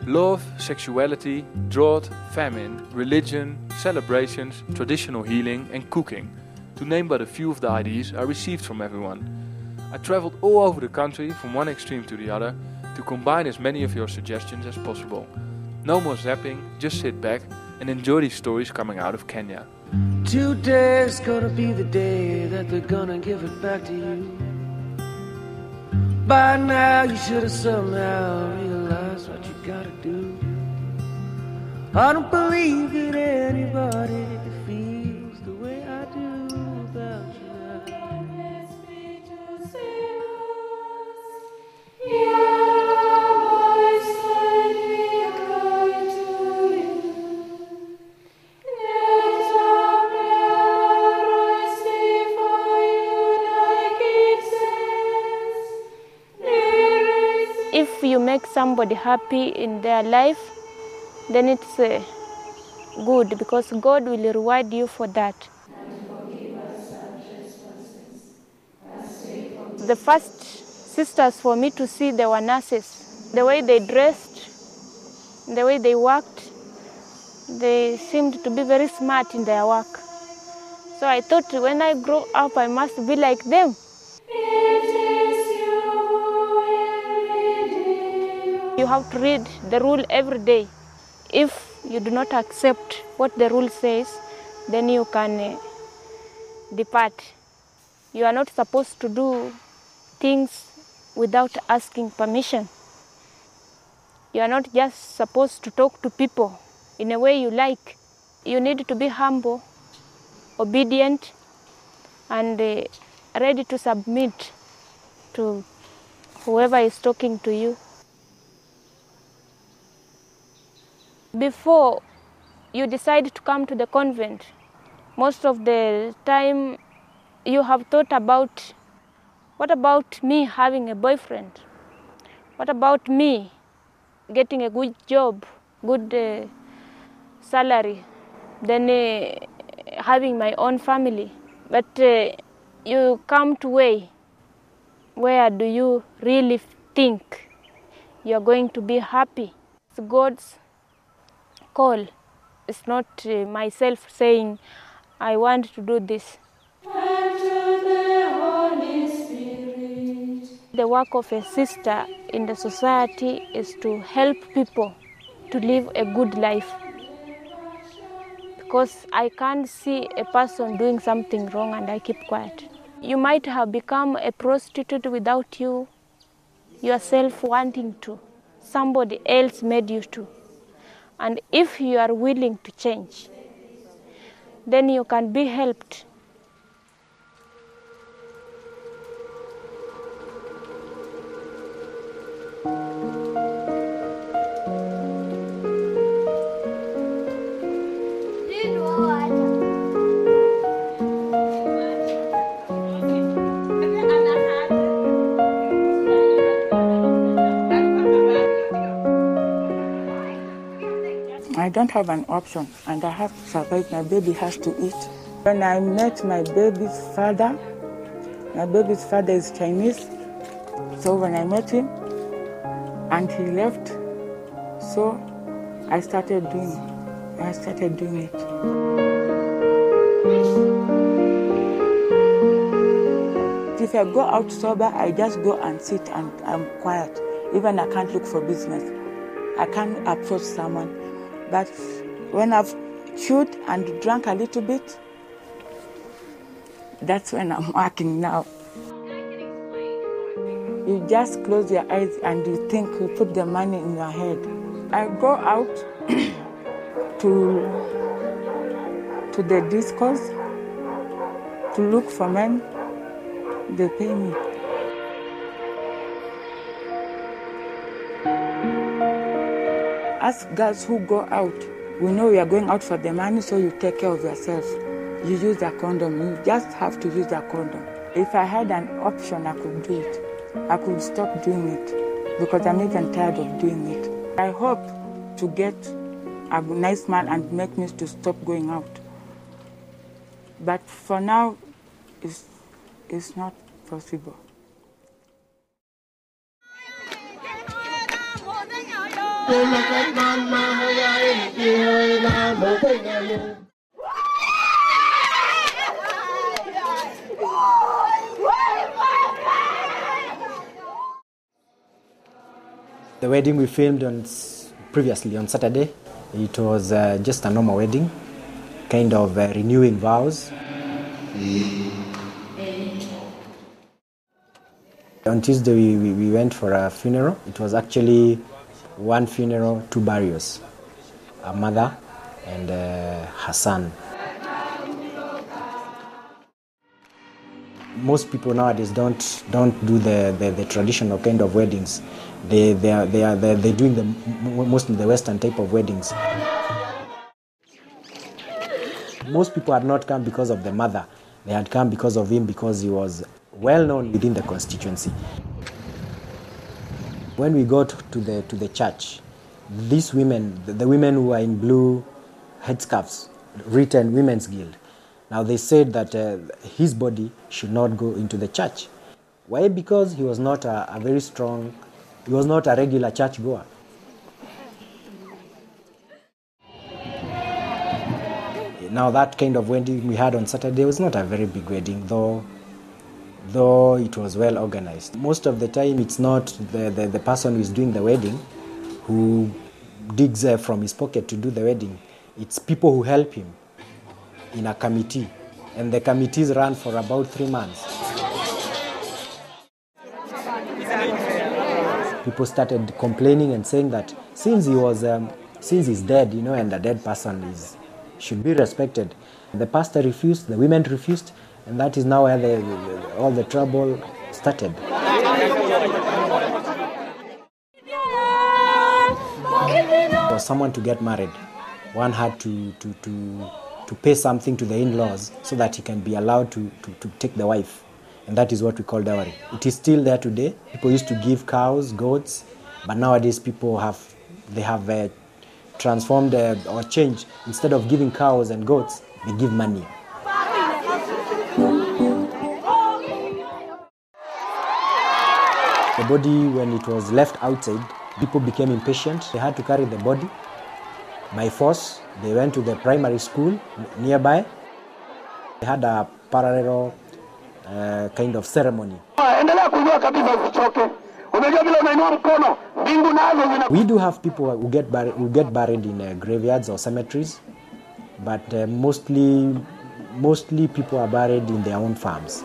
Love, sexuality, drought, famine, religion, celebrations, traditional healing and cooking, to name but a few of the ideas I received from everyone. I traveled all over the country from one extreme to the other to combine as many of your suggestions as possible. No more zapping, just sit back and enjoy these stories coming out of Kenya. Today's gonna be the day that they're gonna give it back to you. By now you should have somehow realized what you gotta do. I don't believe that anybody feels the way I do about you now. If you make somebody happy in their life, then it's good, because God will reward you for that. The first sisters for me to see, they were nurses. The way they dressed, the way they worked, they seemed to be very smart in their work. So I thought when I grow up, I must be like them. You have to read the rule every day. If you do not accept what the rule says, then you can depart. You are not supposed to do things without asking permission. You are not just supposed to talk to people in a way you like. You need to be humble, obedient, and ready to submit to whoever is talking to you. Before you decide to come to the convent, most of the time you have thought about, what about me having a boyfriend? What about me getting a good job, good salary, then having my own family? But you come to where do you really think you are going to be happy? It's God's call. It's not myself saying, I want to do this. And to the Holy Spirit. The work of a sister in the society is to help people to live a good life. Because I can't see a person doing something wrong and I keep quiet. You might have become a prostitute without you yourself wanting to. Somebody else made you to. And if you are willing to change, then you can be helped. I don't have an option, and I have to survive. My baby has to eat. When I met my baby's father is Chinese. So when I met him and he left, so I started doing it. If I go out sober, I just go and sit and I'm quiet. Even I can't look for business. I can't approach someone. But when I've chewed and drank a little bit, that's when I'm working now. You just close your eyes and you think, you put the money in your head. I go out to the discos to look for men. They pay me. As girls who go out, we know you are going out for the money, so you take care of yourself. You use a condom. You just have to use a condom. If I had an option, I could do it. I could stop doing it because I'm even tired of doing it. I hope to get a nice man and make me to stop going out. But for now, it's not possible. The wedding we filmed previously on Saturday, it was just a normal wedding, kind of renewing vows. On Tuesday we went for a funeral. It was actually one funeral, two burials, a mother and her son. Most people nowadays don't do the traditional kind of weddings. They're doing mostly the Western type of weddings. Most people had not come because of the mother. They had come because of him, because he was well known within the constituency. When we got to the church, these women, the women who are in blue headscarves, written Women's Guild, now they said that his body should not go into the church. Why? Because he was not a very strong, he was not a regular churchgoer. Now that kind of wedding we had on Saturday was not a very big wedding, though it was well organized. Most of the time it's not the person who is doing the wedding who digs from his pocket to do the wedding. It's people who help him in a committee, and the committees run for about 3 months. People started complaining and saying that since he's dead, and a dead person should be respected. The pastor refused, the women refused, and that is now where all the trouble started. For someone to get married, one had to pay something to the in-laws so that he can be allowed to take the wife. And that is what we call dowry. It is still there today. People used to give cows, goats, but nowadays people have transformed or changed. Instead of giving cows and goats, they give money. The body, when it was left outside, people became impatient. They had to carry the body by force. They went to the primary school nearby. They had a parallel kind of ceremony. We do have people who get buried in graveyards or cemeteries, but mostly people are buried in their own farms.